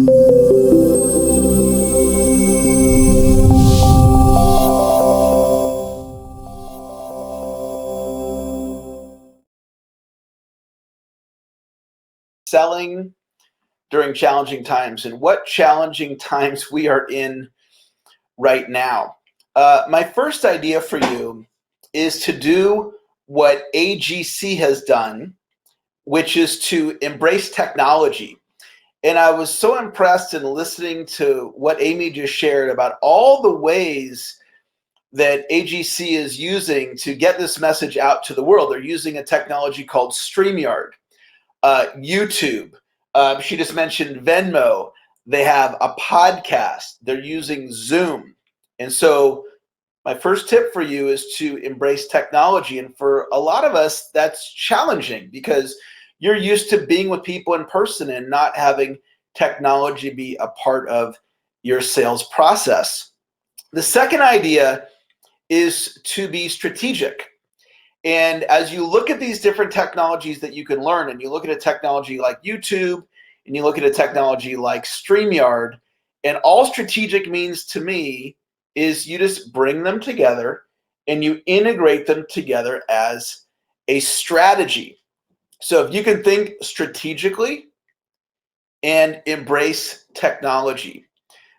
Selling during challenging times and what challenging times we are in right now. My first idea for you is to do what AGC has done, which is to embrace technology. And I was so impressed in listening to what Amy just shared about all the ways that AGC is using to get this message out to the world. They're using a technology called StreamYard. YouTube. She just mentioned Venmo. They have a podcast. They're using Zoom. And so my first tip for you is to embrace technology. And for a lot of us, that's challenging because you're used to being with people in person and not having technology be a part of your sales process. The second idea is to be strategic. And as you look at these different technologies that you can learn, and you look at a technology like YouTube, and you look at a technology like StreamYard, and all strategic means to me is you just bring them together and you integrate them together as a strategy. So if you can think strategically and embrace technology.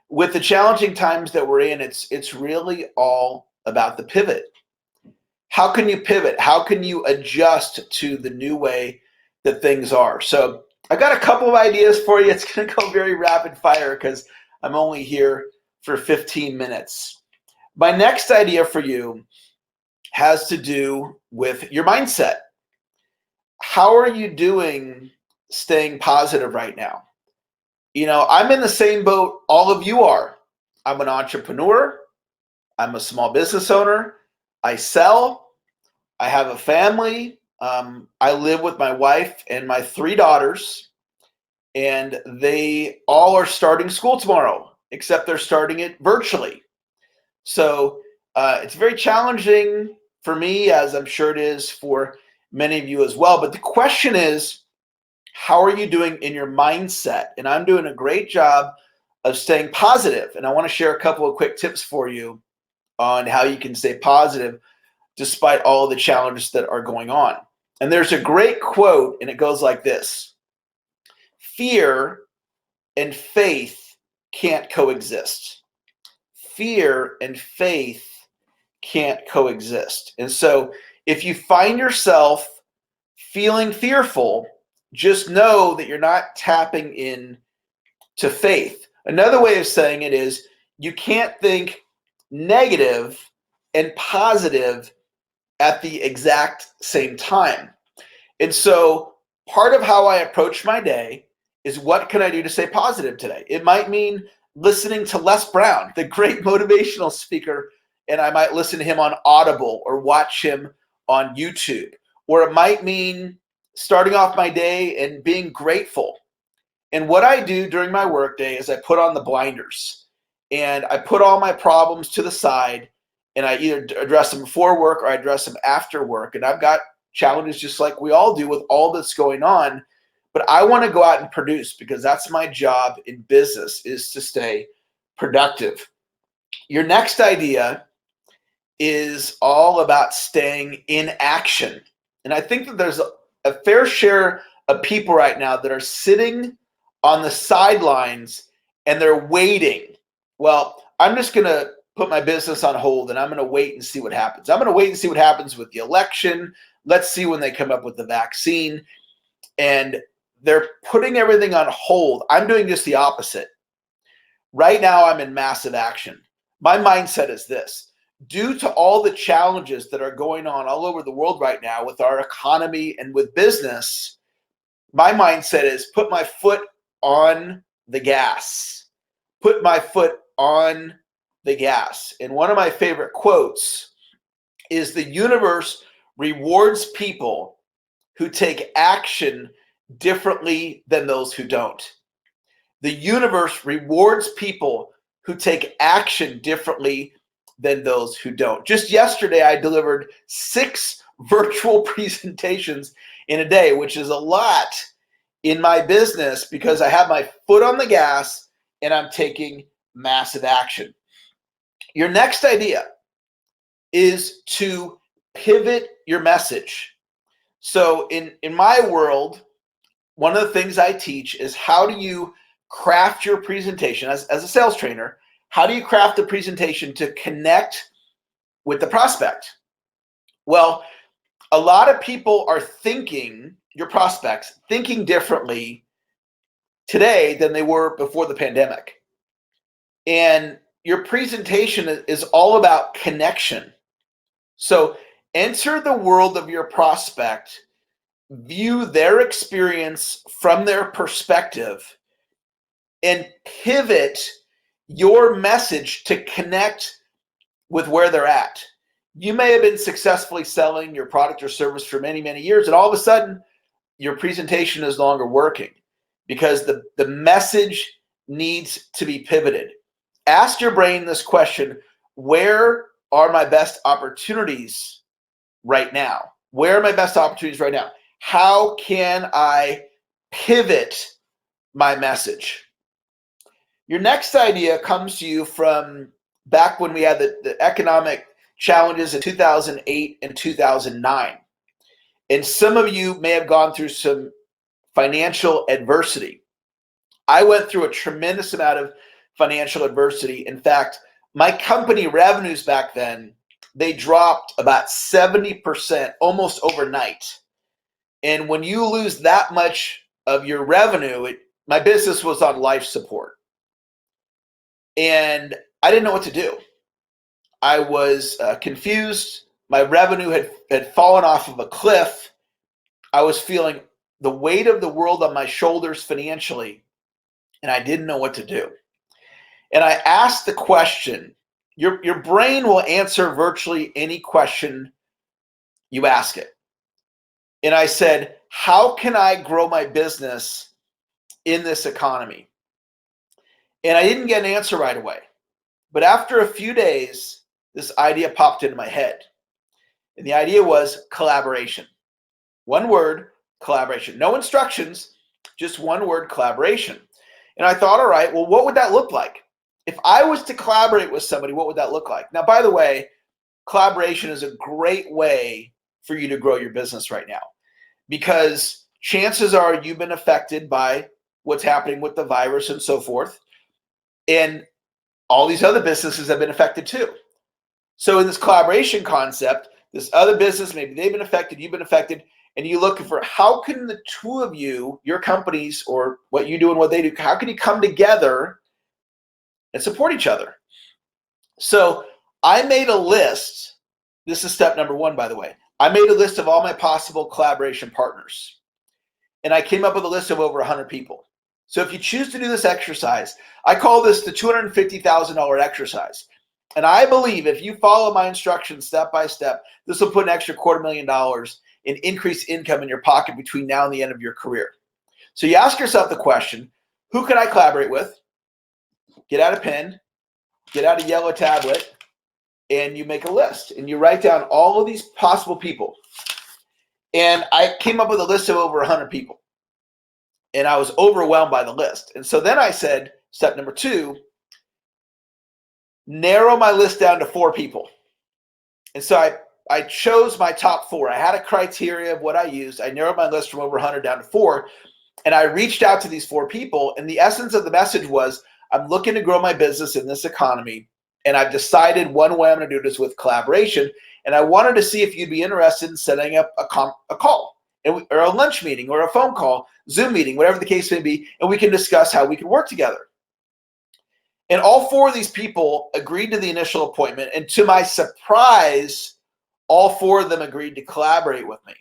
With the challenging times that we're in, it's really all about the pivot. How can you pivot? How can you adjust to the new way that things are? So I've got a couple of ideas for you. It's going to go very rapid fire because I'm only here for 15 minutes. My next idea for you has to do with your mindset. How are you doing staying positive right now? You know, I'm in the same boat all of you are. I'm an entrepreneur. I'm a small business owner. I sell. I have a family. I live with my wife and my 3 daughters, and they all are starting school tomorrow, except they're starting it virtually. So it's very challenging for me, as I'm sure it is for many of you as well. But the question is, how are you doing in your mindset? And I'm doing a great job of staying positive. And I want to share a couple of quick tips for you on how you can stay positive despite all the challenges that are going on. And there's a great quote, and it goes like this: fear and faith can't coexist. Fear and faith can't coexist. And so if you find yourself feeling fearful, just know that you're not tapping in to faith. Another way of saying it is you can't think negative and positive at the exact same time. And so part of how I approach my day is, what can I do to stay positive today? It might mean listening to Les Brown, the great motivational speaker, and I might listen to him on Audible or watch him on YouTube. Or it might mean starting off my day and being grateful. And what I do during my workday is I put on the blinders and I put all my problems to the side, and I either address them before work or I address them after work. And I've got challenges just like we all do with all that's going on, but I want to go out and produce, because that's my job in business, is to stay productive. Your next idea is all about staying in action. And I think that there's a fair share of people right now that are sitting on the sidelines and they're waiting. Well, I'm just going to put my business on hold and I'm going to wait and see what happens. I'm going to wait and see what happens with the election. Let's see when they come up with the vaccine. And they're putting everything on hold. I'm doing just the opposite. Right now, I'm in massive action. My mindset is this: due to all the challenges that are going on all over the world right now with our economy and with business, my mindset is put my foot on the gas. Put my foot on the gas. And one of my favorite quotes is, the universe rewards people who take action differently than those who don't. The universe rewards people who take action differently than those who don't. Just yesterday, I delivered 6 virtual presentations in a day, which is a lot in my business because I have my foot on the gas and I'm taking massive action. Your next idea is to pivot your message. So in my world, one of the things I teach is how do you craft your presentation as a sales trainer? How do you craft a presentation to connect with the prospect? Well, a lot of people are thinking, your prospects, thinking differently today than they were before the pandemic. And your presentation is all about connection. So enter the world of your prospect, view their experience from their perspective, and pivot your message to connect with where they're at. You may have been successfully selling your product or service for many, many years, and all of a sudden, your presentation is no longer working because the message needs to be pivoted. Ask your brain this question: where are my best opportunities right now? Where are my best opportunities right now? How can I pivot my message? Your next idea comes to you from back when we had the economic challenges in 2008 and 2009. And some of you may have gone through some financial adversity. I went through a tremendous amount of financial adversity. In fact, my company revenues back then, they dropped about 70% almost overnight. And when you lose that much of your revenue, my business was on life support. And I didn't know what to do. I was confused. My revenue had fallen off of a cliff. I was feeling the weight of the world on my shoulders financially, and I didn't know what to do. And I asked the question, your brain will answer virtually any question you ask it. And I said, how can I grow my business in this economy? And I didn't get an answer right away. But after a few days, this idea popped into my head. And the idea was collaboration. One word, collaboration. No instructions, just one word, collaboration. And I thought, all right, well, what would that look like? If I was to collaborate with somebody, what would that look like? Now, by the way, collaboration is a great way for you to grow your business right now, because chances are you've been affected by what's happening with the virus and so forth. And all these other businesses have been affected too. So in this collaboration concept, this other business, maybe they've been affected, you've been affected, and you're looking for how can the two of you, your companies or what you do and what they do, how can you come together and support each other? So I made a list. This is step number one, by the way. I made a list of all my possible collaboration partners. And I came up with a list of over 100 people. So if you choose to do this exercise, I call this the $250,000 exercise. And I believe if you follow my instructions step by step, this will put an extra $250,000 in increased income in your pocket between now and the end of your career. So you ask yourself the question, who can I collaborate with? Get out a pen, get out a yellow tablet, and you make a list. And you write down all of these possible people. And I came up with a list of over 100 people. And I was overwhelmed by the list. And so then I said, step number two, narrow my list down to 4 people. And so I chose my top 4. I had a criteria of what I used. I narrowed my list from over 100 down to 4. And I reached out to these 4 people. And the essence of the message was, I'm looking to grow my business in this economy. And I've decided one way I'm going to do this with collaboration. And I wanted to see if you'd be interested in setting up a call, or a lunch meeting, or a phone call, Zoom meeting, whatever the case may be, and we can discuss how we can work together. And all 4 of these people agreed to the initial appointment, and to my surprise, all 4 of them agreed to collaborate with me.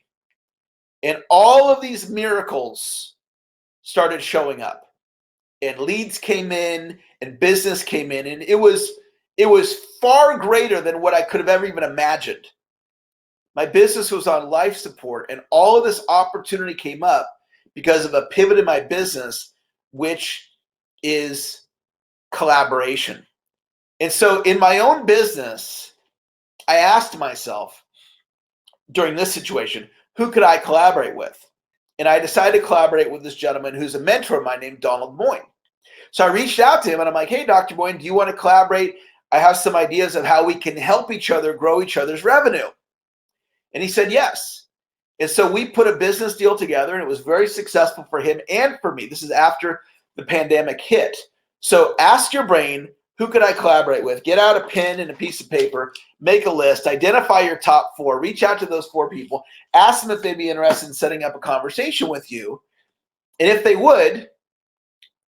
And all of these miracles started showing up, and leads came in, and business came in, and it was far greater than what I could have ever even imagined. My business was on life support, and all of this opportunity came up because of a pivot in my business, which is collaboration. And so in my own business, I asked myself during this situation, who could I collaborate with? and I decided to collaborate with this gentleman who's a mentor of mine named Donald Moyne. So I reached out to him and I'm like, hey, Dr. Moyne, do you want to collaborate? I have some ideas of how we can help each other grow each other's revenue. And he said yes. And so we put a business deal together, and it was very successful for him and for me. This is after the pandemic hit. So ask your brain, who could I collaborate with? Get out a pen and a piece of paper, make a list, identify your top 4, reach out to those 4 people, ask them if they'd be interested in setting up a conversation with you. And if they would,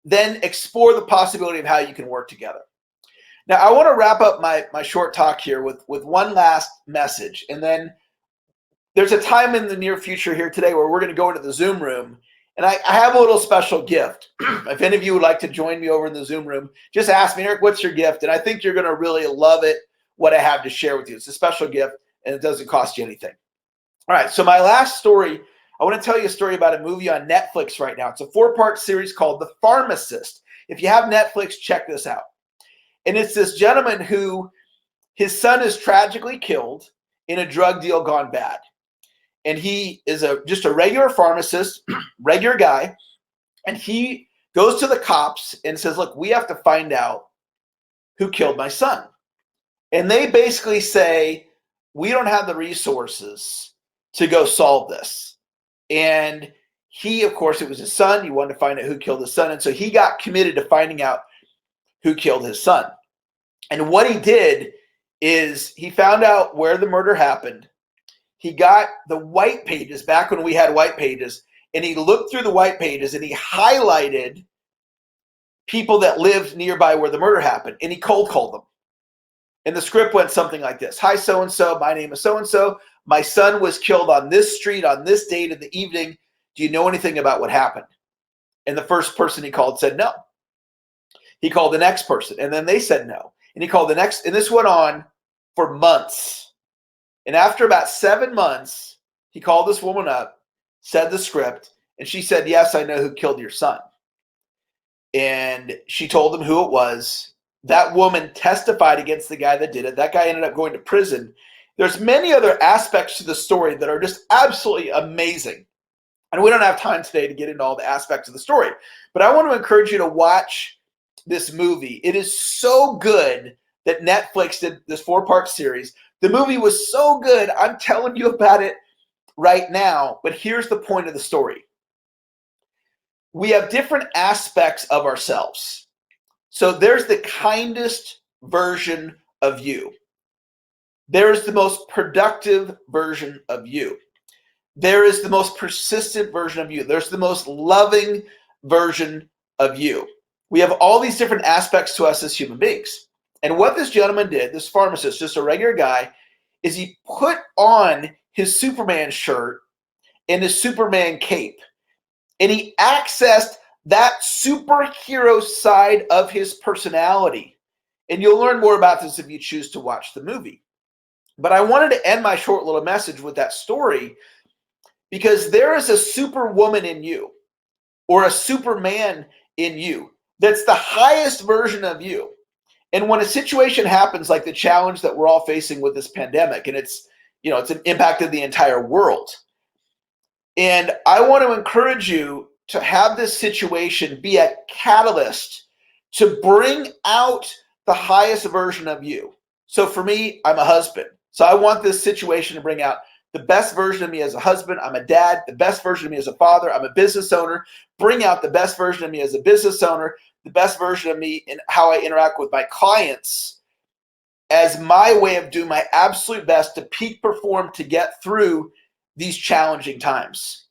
then explore the possibility of how you can work together. Now, I want to wrap up my short talk here with one last message. And then there's a time in the near future here today where we're going to go into the Zoom room. And I have a little special gift. If any of you would like to join me over in the Zoom room, just ask me, Eric, what's your gift? And I think you're going to really love it, what I have to share with you. It's a special gift, and it doesn't cost you anything. All right, so my last story, I want to tell you a story about a movie on Netflix right now. It's a 4-part series called The Pharmacist. If you have Netflix, check this out. And it's this gentleman who, his son is tragically killed in a drug deal gone bad. And he is just a regular pharmacist, regular guy. And he goes to the cops and says, look, we have to find out who killed my son. And they basically say, we don't have the resources to go solve this. And he, of course, it was his son. He wanted to find out who killed his son. And so he got committed to finding out who killed his son. And what he did is he found out where the murder happened. He got the white pages back when we had white pages, and he looked through the white pages and he highlighted people that lived nearby where the murder happened, and he cold called them. And the script went something like this. Hi, so-and-so. My name is so-and-so. My son was killed on this street on this date in the evening. Do you know anything about what happened? And the first person he called said no. He called the next person, and then they said no. And he called the next, and this went on for months. And after about 7 months, he called this woman up, said the script, and she said, yes, I know who killed your son. And she told him who it was. That woman testified against the guy that did it. That guy ended up going to prison. There's many other aspects to the story that are just absolutely amazing. And we don't have time today to get into all the aspects of the story. But I want to encourage you to watch this movie. It is so good that Netflix did this 4-part series. The movie was so good, I'm telling you about it right now. But here's the point of the story. We have different aspects of ourselves. So there's the kindest version of you. There's the most productive version of you. There is the most persistent version of you. There's the most loving version of you. We have all these different aspects to us as human beings. And what this gentleman did, this pharmacist, just a regular guy, is he put on his Superman shirt and his Superman cape. And he accessed that superhero side of his personality. And you'll learn more about this if you choose to watch the movie. But I wanted to end my short little message with that story because there is a superwoman in you or a Superman in you that's the highest version of you. And when a situation happens like the challenge that we're all facing with this pandemic, and it's impacted the entire world. And I want to encourage you to have this situation be a catalyst to bring out the highest version of you. So for me, I'm a husband. So I want this situation to bring out the best version of me as a husband. I'm a dad, the best version of me as a father. I'm a business owner. Bring out the best version of me as a business owner, the best version of me in how I interact with my clients as my way of doing my absolute best to peak perform to get through these challenging times.